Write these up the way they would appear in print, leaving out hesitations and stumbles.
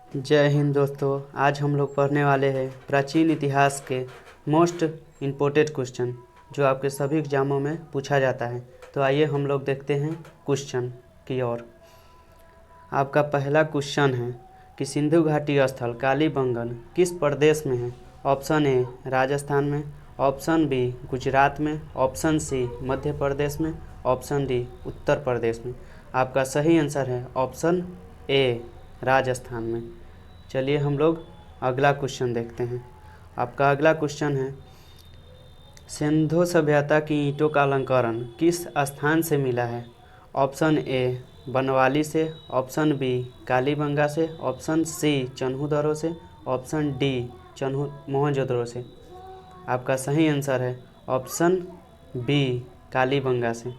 जय हिंद दोस्तों। आज हम लोग पढ़ने वाले हैं प्राचीन इतिहास के मोस्ट इम्पोर्टेंट क्वेश्चन जो आपके सभी एग्जामों में पूछा जाता है। तो आइए हम लोग देखते हैं क्वेश्चन की ओर। आपका पहला क्वेश्चन है कि सिंधु घाटी स्थल कालीबंगन किस प्रदेश में है। ऑप्शन ए राजस्थान में, ऑप्शन बी गुजरात में, ऑप्शन सी मध्य प्रदेश में, ऑप्शन डी उत्तर प्रदेश में। आपका सही आंसर है ऑप्शन ए राजस्थान में। चलिए हम लोग अगला क्वेश्चन देखते हैं। आपका अगला क्वेश्चन है सिंधु सभ्यता की ईंटों का अलंकरण किस स्थान से मिला है। ऑप्शन ए बनवाली से, ऑप्शन बी कालीबंगा से, ऑप्शन सी चन्हूदरो से, ऑप्शन डी मोहनजोदड़ो से। आपका सही आंसर है ऑप्शन बी कालीबंगा से।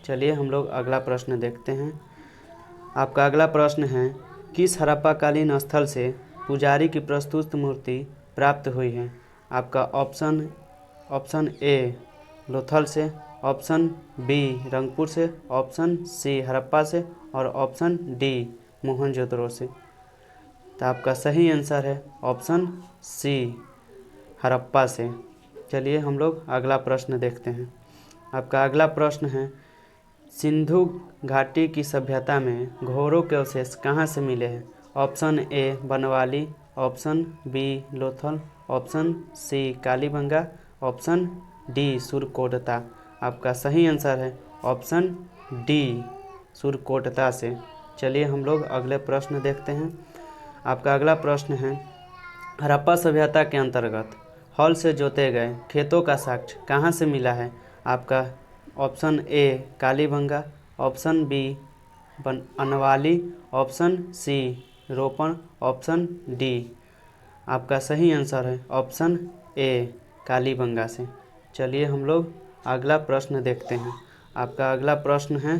चलिए हम लोग अगला प्रश्न देखते हैं। आपका अगला प्रश्न है किस हड़प्पाकालीन स्थल से पुजारी की प्रस्तुत मूर्ति प्राप्त हुई है। आपका ऑप्शन ए लोथल से, ऑप्शन बी रंगपुर से, ऑप्शन सी हड़प्पा से और ऑप्शन डी मोहनजोदड़ो से। तो आपका सही आंसर है ऑप्शन सी हड़प्पा से। चलिए हम लोग अगला प्रश्न देखते हैं। आपका अगला प्रश्न है सिंधु घाटी की सभ्यता में घोड़ों के अवशेष कहाँ से मिले हैं। Option A Banawali, option B Lothal, option C Kalibanga, option D Surkotada. आपका सही आंसर है ऑप्शन डी सुरकोटता से। चलिए हम लोग अगले प्रश्न देखते हैं। आपका अगला प्रश्न है हड़प्पा सभ्यता के अंतर्गत हल से जोते गए खेतों का साक्ष्य कहाँ से मिला है। आपका option A Kalibanga, option B Banawali, option C Ropar, option D. आपका सही आंसर है ऑप्शन ए कालीबंगा से। चलिए हम लोग अगला प्रश्न देखते हैं। आपका अगला प्रश्न है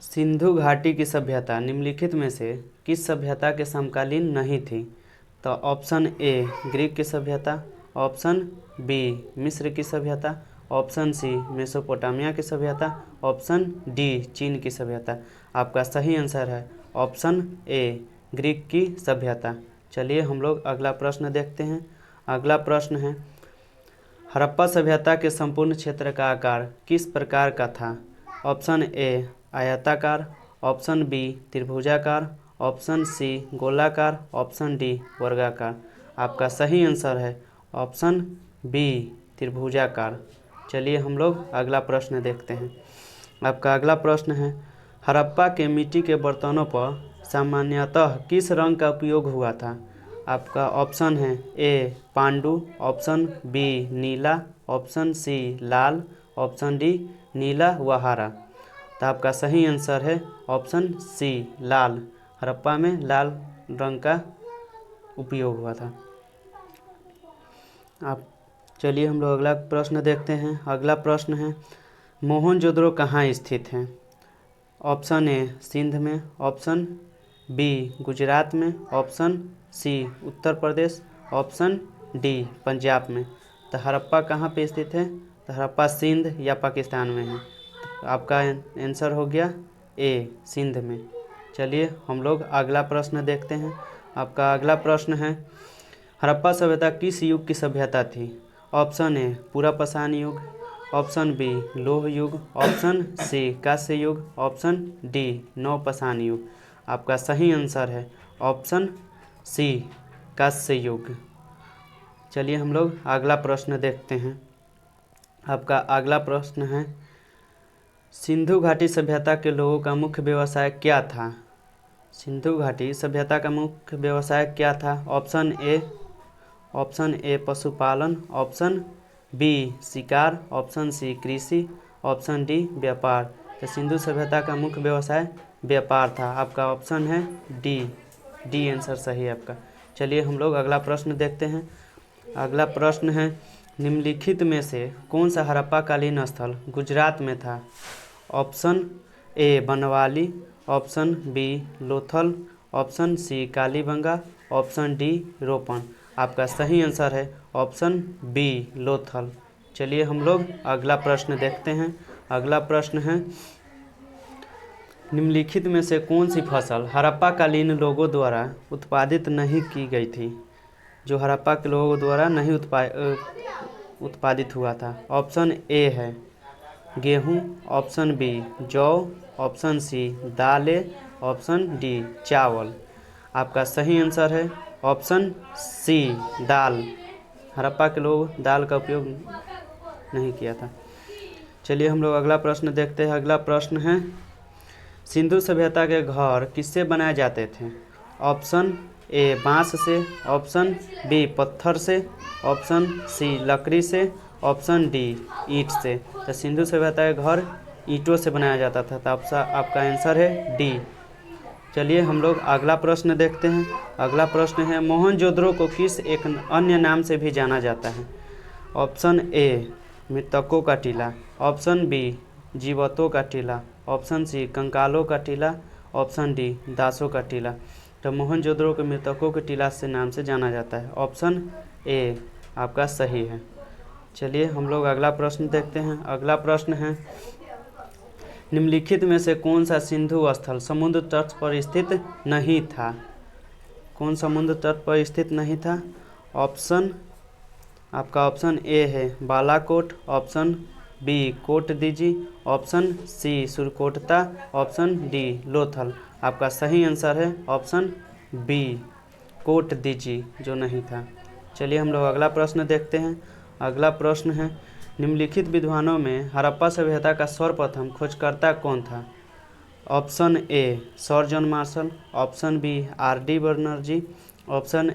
सिंधु घाटी की सभ्यता निम्नलिखित में से किस सभ्यता के समकालीन नहीं थी। तो ऑप्शन ए ग्रीक की सभ्यता, ऑप्शन बी मिस्र की सभ्यता, ऑप्शन सी मेसोपोटामिया की सभ्यता, ऑप्शन डी चीन की सभ्यता। आपका सही आंसर है ऑप्शन ए ग्रीक की सभ्यता। चलिए हम लोग अगला प्रश्न देखते हैं। अगला प्रश्न है हड़प्पा सभ्यता के संपूर्ण क्षेत्र का आकार किस प्रकार का था। ऑप्शन ए आयताकार, ऑप्शन बी त्रिभुजाकार, ऑप्शन सी गोलाकार, ऑप्शन डी वर्गाकार। आपका सही आंसर है ऑप्शन बी त्रिभुजाकार। चलिए हम लोग अगला प्रश्न देखते हैं। आपका अगला प्रश्न है हड़प्पा के मिट्टी के बर्तनों पर सामान्यतः किस रंग का उपयोग हुआ था। आपका ऑप्शन है ए पांडु, ऑप्शन बी नीला, ऑप्शन सी लाल, ऑप्शन डी नीला व हरा। तो आपका सही आंसर है ऑप्शन सी लाल। हड़प्पा में लाल रंग का उपयोग हुआ था। आप चलिए हम लोग अगला प्रश्न देखते हैं। अगला प्रश्न है मोहनजोदड़ो कहाँ स्थित है। ऑप्शन ए सिंध में, ऑप्शन बी गुजरात में, option C Uttar Pradesh, option D Punjab में। तो हड़प्पा कहाँ पे स्थित है। तो हड़प्पा सिंध या पाकिस्तान में है। तो आपका आंसर हो गया ए सिंध में। चलिए हम लोग अगला प्रश्न देखते हैं। आपका अगला प्रश्न है हड़प्पा सभ्यता किस युग की सभ्यता थी। ऑप्शन ए पूरा पाषाण युग, ऑप्शन बी लोह युग, ऑप्शन सी कांस्य युग, ऑप्शन डी नवपाषाण युग। आपका सही आंसर है ऑप्शन सी कांस्य युग। चलिए हम लोग अगला प्रश्न देखते हैं। आपका अगला प्रश्न है सिंधु घाटी सभ्यता के लोगों का मुख्य व्यवसाय क्या था। सिंधु घाटी सभ्यता का मुख्य व्यवसाय क्या था। ऑप्शन ए पशुपालन, ऑप्शन बी शिकार, ऑप्शन सी कृषि, ऑप्शन डी व्यापार। तो सिंधु सभ्यता का मुख्य व्यवसाय व्यापार था। आपका ऑप्शन है डी आंसर सही है आपका। चलिए हम लोग अगला प्रश्न देखते हैं। अगला प्रश्न है निम्नलिखित में से कौन सा हड़प्पाकालीन स्थल गुजरात में था। Option A Banawali, option B Lothal, option C Kalibanga, option D Ropar. आपका सही आंसर है ऑप्शन बी लोथल। चलिए हम लोग अगला प्रश्न देखते हैं। अगला प्रश्न है निम्नलिखित में से कौन सी फसल हड़प्पा कालीन लोगों द्वारा उत्पादित नहीं की गई थी, जो हड़प्पा के लोगों द्वारा नहीं उत्पादित हुआ था। ऑप्शन ए है गेहूँ, ऑप्शन बी जौ, ऑप्शन सी दालें, ऑप्शन डी चावल। आपका सही आंसर है ऑप्शन सी दाल। हड़प्पा के लोग दाल का उपयोग नहीं किया था। चलिए हम लोग अगला प्रश्न देखते हैं। अगला प्रश्न है सिंधु सभ्यता के घर किससे बनाए जाते थे। ऑप्शन ए बांस से, ऑप्शन बी पत्थर से, ऑप्शन सी लकड़ी से, ऑप्शन डी ईंट से। तो सिंधु सभ्यता के घर ईंटों से बनाया जाता था। तो आपका आंसर है डी। चलिए हम लोग अगला प्रश्न देखते हैं। अगला प्रश्न है मोहनजोदड़ो को किस एक अन्य नाम से भी जाना जाता है। ऑप्शन ए मृतकों का टीला, ऑप्शन बी जीवतों का टीला, ऑप्शन सी कंकालों का टीला, ऑप्शन डी दासों का टीला। तो मोहनजोदड़ो के मृतकों के टीला से नाम से जाना जाता है। ऑप्शन ए आपका सही है। चलिए हम लोग अगला प्रश्न देखते हैं। अगला प्रश्न है निम्नलिखित में से कौन सा सिंधु स्थल समुद्र तट पर स्थित नहीं था। कौन समुद्र तट पर स्थित नहीं था। आपका ऑप्शन ए है Balakot, option B Kotdiji, option C Surkotada, option D Lothal. आपका सही आंसर है ऑप्शन बी कोटदीजी, जो नहीं था। चलिए हम लोग अगला प्रश्न देखते हैं। अगला प्रश्न है निम्नलिखित विद्वानों में हड़प्पा सभ्यता का सर्वप्रथम खोजकर्ता कौन था। Option A sir John Marshall, option B R D. Banerjee, option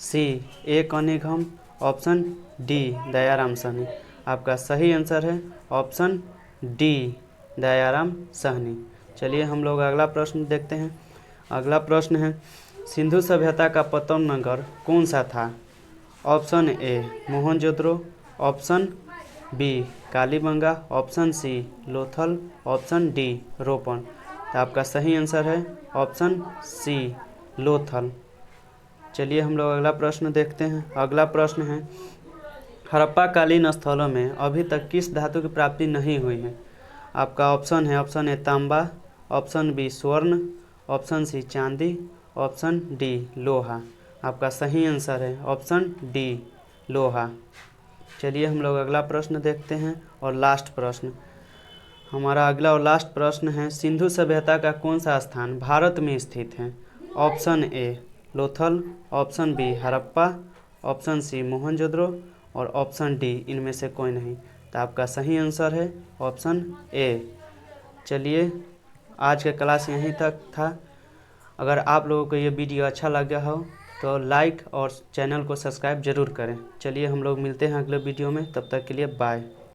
C A Cunningham, option D Dayaram Sahni. आपका सही आंसर है ऑप्शन डी दयाराम साहनी। चलिए हम लोग अगला प्रश्न देखते हैं। अगला प्रश्न है सिंधु सभ्यता का प्रथम नगर कौन सा था। Option A Mohenjodaro, option B Kalibanga, option C Lothal, option D Ropar. तो आपका सही आंसर है ऑप्शन सी लोथल। चलिए हम लोग अगला प्रश्न देखते हैं। अगला प्रश्न है हड़प्पा कालीन स्थलों में अभी तक किस धातु की प्राप्ति नहीं हुई है। आपका ऑप्शन है ऑप्शन ए तांबा, ऑप्शन बी स्वर्ण, ऑप्शन सी चांदी, ऑप्शन डी लोहा। आपका सही आंसर है ऑप्शन डी लोहा। चलिए हम लोग अगला प्रश्न देखते हैं और लास्ट प्रश्न। हमारा अगला और लास्ट प्रश्न है सिंधु सभ्यता का कौन सा स्थान भारत में स्थित है। Option A Lothal, option B Harappa, option C Mohenjodaro और ऑप्शन डी इनमें से कोई नहीं। तो आपका सही आंसर है ऑप्शन ए। चलिए आज का क्लास यहीं तक था। अगर आप लोगों को ये वीडियो अच्छा लगा हो तो लाइक और चैनल को सब्सक्राइब जरूर करें। चलिए हम लोग मिलते हैं अगले वीडियो में, तब तक के लिए बाय।